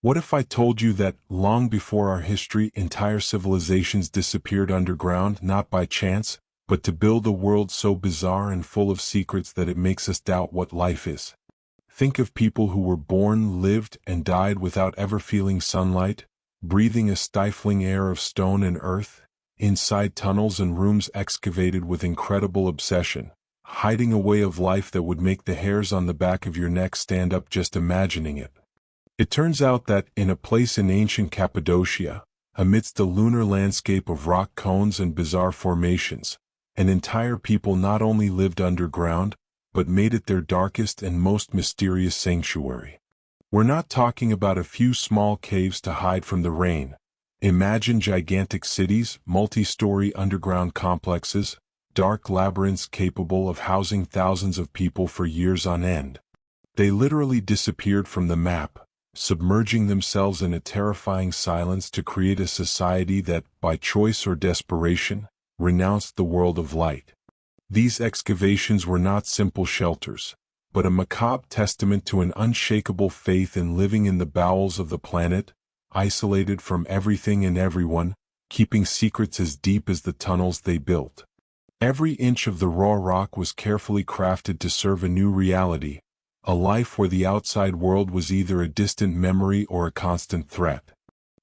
What if I told you that, long before our history, entire civilizations disappeared underground, not by chance, but to build a world so bizarre and full of secrets that it makes us doubt what life is? Think of people who were born, lived, and died without ever feeling sunlight, breathing a stifling air of stone and earth, inside tunnels and rooms excavated with incredible obsession, hiding a way of life that would make the hairs on the back of your neck stand up just imagining it. It turns out that, in a place in ancient Cappadocia, amidst a lunar landscape of rock cones and bizarre formations, an entire people not only lived underground, but made it their darkest and most mysterious sanctuary. We're not talking about a few small caves to hide from the rain. Imagine gigantic cities, multi-story underground complexes, dark labyrinths capable of housing thousands of people for years on end. They literally disappeared from the map, submerging themselves in a terrifying silence to create a society that, by choice or desperation, renounced the world of light. These excavations were not simple shelters, but a macabre testament to an unshakable faith in living in the bowels of the planet, isolated from everything and everyone, keeping secrets as deep as the tunnels they built. Every inch of the raw rock was carefully crafted to serve a new reality, a life where the outside world was either a distant memory or a constant threat.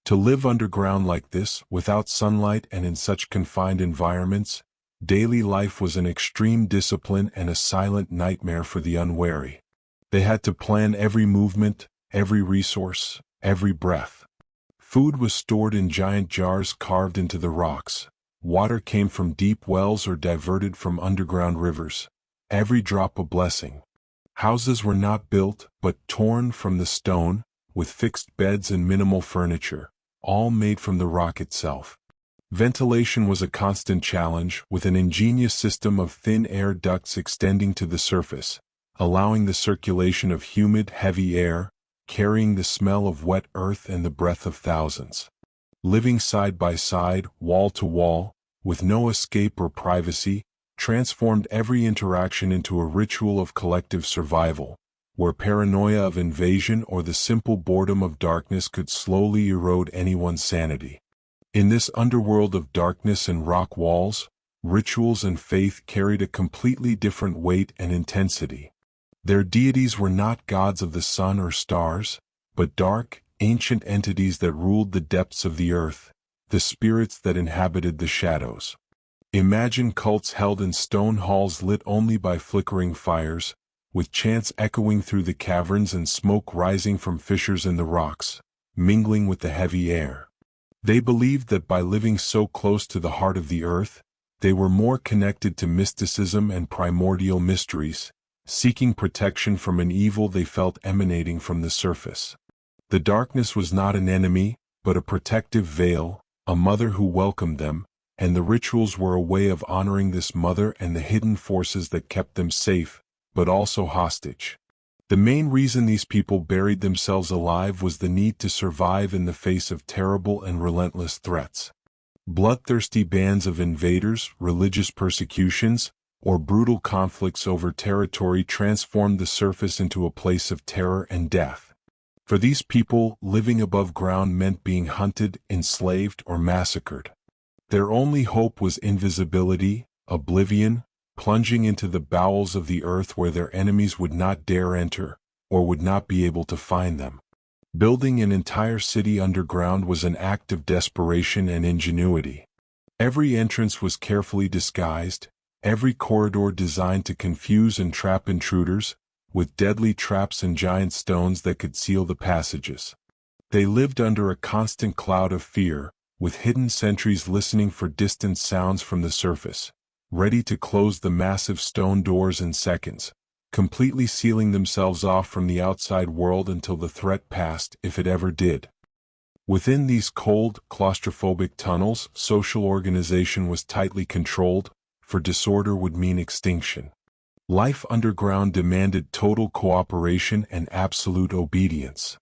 To live underground like this, without sunlight and in such confined environments, daily life was an extreme discipline and a silent nightmare for the unwary. They had to plan every movement, every resource, every breath. Food was stored in giant jars carved into the rocks. Water came from deep wells or diverted from underground rivers, every drop a blessing. Houses were not built, but torn from the stone, with fixed beds and minimal furniture, all made from the rock itself. Ventilation was a constant challenge, with an ingenious system of thin air ducts extending to the surface, allowing the circulation of humid, heavy air, carrying the smell of wet earth and the breath of thousands. Living side by side, wall to wall, with no escape or privacy, transformed every interaction into a ritual of collective survival, where paranoia of invasion or the simple boredom of darkness could slowly erode anyone's sanity. In this underworld of darkness and rock walls, rituals and faith carried a completely different weight and intensity. Their deities were not gods of the sun or stars, but dark, ancient entities that ruled the depths of the earth, the spirits that inhabited the shadows. Imagine cults held in stone halls lit only by flickering fires, with chants echoing through the caverns and smoke rising from fissures in the rocks, mingling with the heavy air. They believed that by living so close to the heart of the earth, they were more connected to mysticism and primordial mysteries, seeking protection from an evil they felt emanating from the surface. The darkness was not an enemy, but a protective veil, a mother who welcomed them, and the rituals were a way of honoring this mother and the hidden forces that kept them safe, but also hostage. The main reason these people buried themselves alive was the need to survive in the face of terrible and relentless threats. Bloodthirsty bands of invaders, religious persecutions, or brutal conflicts over territory transformed the surface into a place of terror and death. For these people, living above ground meant being hunted, enslaved, or massacred. Their only hope was invisibility, oblivion, plunging into the bowels of the earth where their enemies would not dare enter, or would not be able to find them. Building an entire city underground was an act of desperation and ingenuity. Every entrance was carefully disguised, every corridor designed to confuse and trap intruders, with deadly traps and giant stones that could seal the passages. They lived under a constant cloud of fear, with hidden sentries listening for distant sounds from the surface, ready to close the massive stone doors in seconds, completely sealing themselves off from the outside world until the threat passed, if it ever did. Within these cold, claustrophobic tunnels, social organization was tightly controlled, for disorder would mean extinction. Life underground demanded total cooperation and absolute obedience.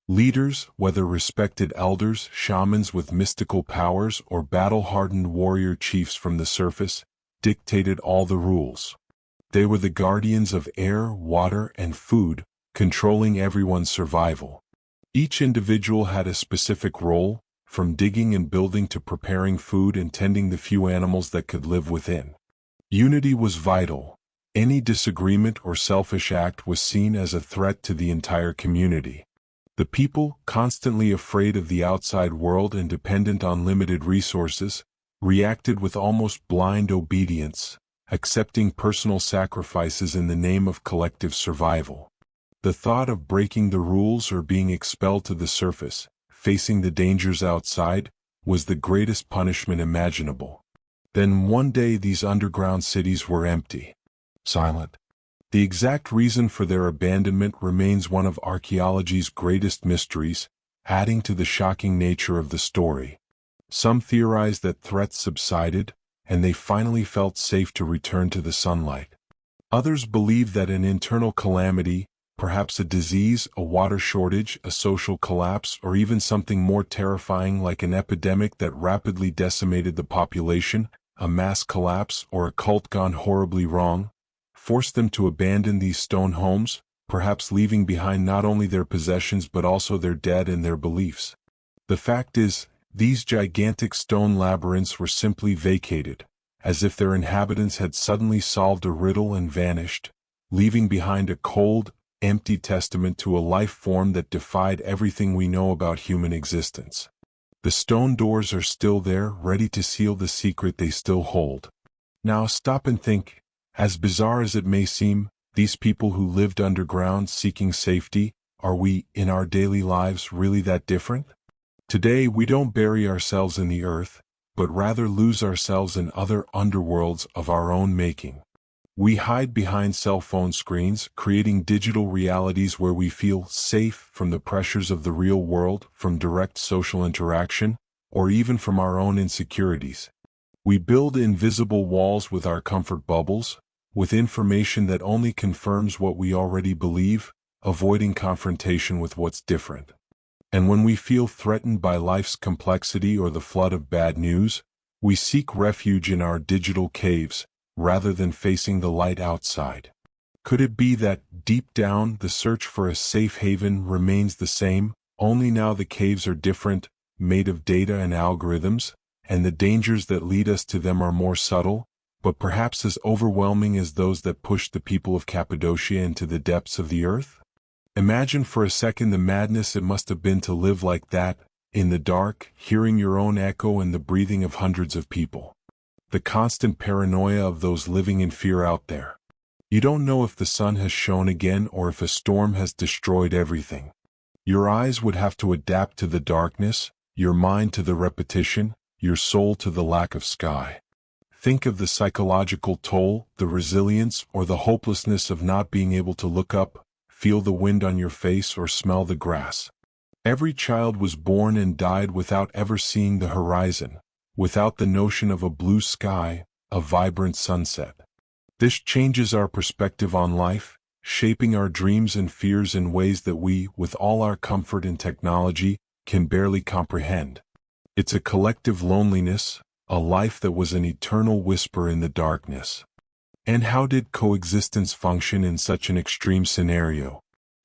Leaders, whether respected elders, shamans with mystical powers, or battle-hardened warrior chiefs from the surface, dictated all the rules. They were the guardians of air, water, and food, controlling everyone's survival. Each individual had a specific role, from digging and building to preparing food and tending the few animals that could live within. Unity was vital. Any disagreement or selfish act was seen as a threat to the entire community. The people, constantly afraid of the outside world and dependent on limited resources, reacted with almost blind obedience, accepting personal sacrifices in the name of collective survival. The thought of breaking the rules or being expelled to the surface, facing the dangers outside, was the greatest punishment imaginable. Then one day these underground cities were empty. Silent. The exact reason for their abandonment remains one of archaeology's greatest mysteries, adding to the shocking nature of the story. Some theorize that threats subsided, and they finally felt safe to return to the sunlight. Others believe that an internal calamity, perhaps a disease, a water shortage, a social collapse, or even something more terrifying like an epidemic that rapidly decimated the population, a mass collapse, or a cult gone horribly wrong, forced them to abandon these stone homes, perhaps leaving behind not only their possessions but also their dead and their beliefs. The fact is, these gigantic stone labyrinths were simply vacated, as if their inhabitants had suddenly solved a riddle and vanished, leaving behind a cold, empty testament to a life form that defied everything we know about human existence. The stone doors are still there, ready to seal the secret they still hold. Now stop and think. As bizarre as it may seem, these people who lived underground seeking safety, are we, in our daily lives, really that different? Today we don't bury ourselves in the earth, but rather lose ourselves in other underworlds of our own making. We hide behind cell phone screens, creating digital realities where we feel safe from the pressures of the real world, from direct social interaction, or even from our own insecurities. We build invisible walls with our comfort bubbles, with information that only confirms what we already believe, avoiding confrontation with what's different. And when we feel threatened by life's complexity or the flood of bad news, we seek refuge in our digital caves, rather than facing the light outside. Could it be that, deep down, the search for a safe haven remains the same, only now the caves are different, made of data and algorithms, and the dangers that lead us to them are more subtle, but perhaps as overwhelming as those that pushed the people of Cappadocia into the depths of the earth? Imagine for a second the madness it must have been to live like that, in the dark, hearing your own echo and the breathing of hundreds of people. The constant paranoia of those living in fear out there. You don't know if the sun has shone again or if a storm has destroyed everything. Your eyes would have to adapt to the darkness, your mind to the repetition, your soul to the lack of sky. Think of the psychological toll, the resilience, or the hopelessness of not being able to look up, feel the wind on your face, or smell the grass. Every child was born and died without ever seeing the horizon, without the notion of a blue sky, a vibrant sunset. This changes our perspective on life, shaping our dreams and fears in ways that we, with all our comfort and technology, can barely comprehend. It's a collective loneliness, a life that was an eternal whisper in the darkness. And how did coexistence function in such an extreme scenario?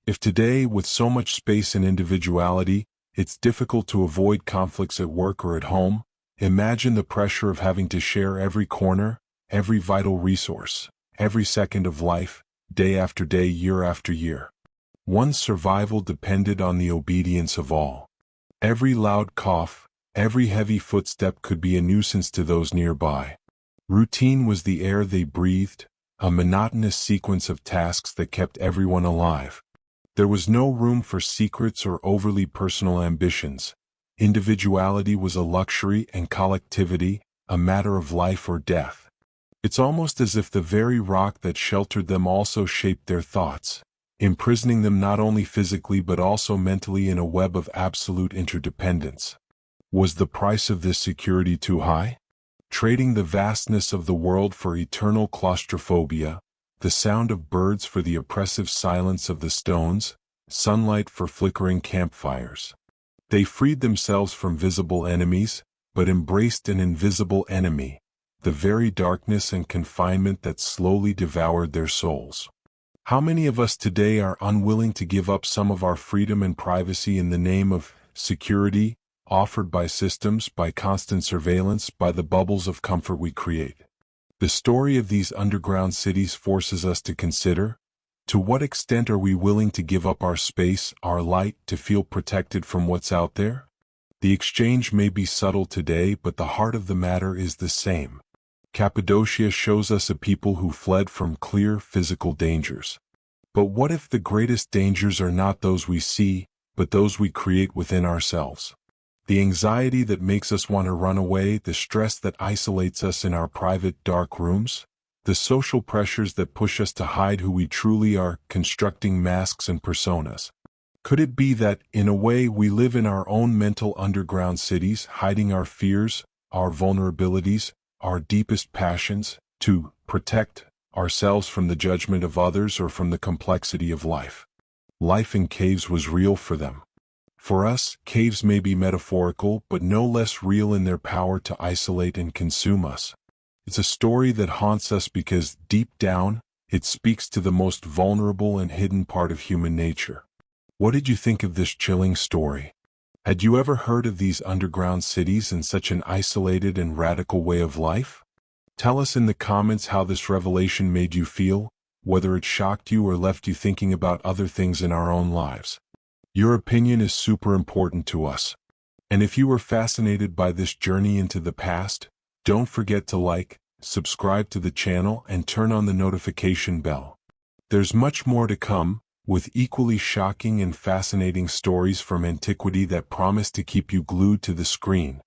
If today, with so much space and individuality, it's difficult to avoid conflicts at work or at home, imagine the pressure of having to share every corner, every vital resource, every second of life, day after day, year after year. One's survival depended on the obedience of all. Every loud cough, every heavy footstep could be a nuisance to those nearby. Routine was the air they breathed, a monotonous sequence of tasks that kept everyone alive. There was no room for secrets or overly personal ambitions. Individuality was a luxury and collectivity, a matter of life or death. It's almost as if the very rock that sheltered them also shaped their thoughts, imprisoning them not only physically but also mentally in a web of absolute interdependence. Was the price of this security too high? Trading the vastness of the world for eternal claustrophobia, the sound of birds for the oppressive silence of the stones, sunlight for flickering campfires. They freed themselves from visible enemies, but embraced an invisible enemy, the very darkness and confinement that slowly devoured their souls. How many of us today are unwilling to give up some of our freedom and privacy in the name of security, offered by systems, by constant surveillance, by the bubbles of comfort we create? The story of these underground cities forces us to consider, to what extent are we willing to give up our space, our light, to feel protected from what's out there? The exchange may be subtle today, but the heart of the matter is the same. Cappadocia shows us a people who fled from clear physical dangers. But what if the greatest dangers are not those we see, but those we create within ourselves? The anxiety that makes us want to run away, the stress that isolates us in our private dark rooms, the social pressures that push us to hide who we truly are, constructing masks and personas. Could it be that, in a way, we live in our own mental underground cities, hiding our fears, our vulnerabilities, our deepest passions, to protect ourselves from the judgment of others or from the complexity of life? Life in caves was real for them. For us, caves may be metaphorical, but no less real in their power to isolate and consume us. It's a story that haunts us because, deep down, it speaks to the most vulnerable and hidden part of human nature. What did you think of this chilling story? Had you ever heard of these underground cities and such an isolated and radical way of life? Tell us in the comments how this revelation made you feel, whether it shocked you or left you thinking about other things in our own lives. Your opinion is super important to us. And if you were fascinated by this journey into the past, don't forget to like, subscribe to the channel, and turn on the notification bell. There's much more to come, with equally shocking and fascinating stories from antiquity that promise to keep you glued to the screen.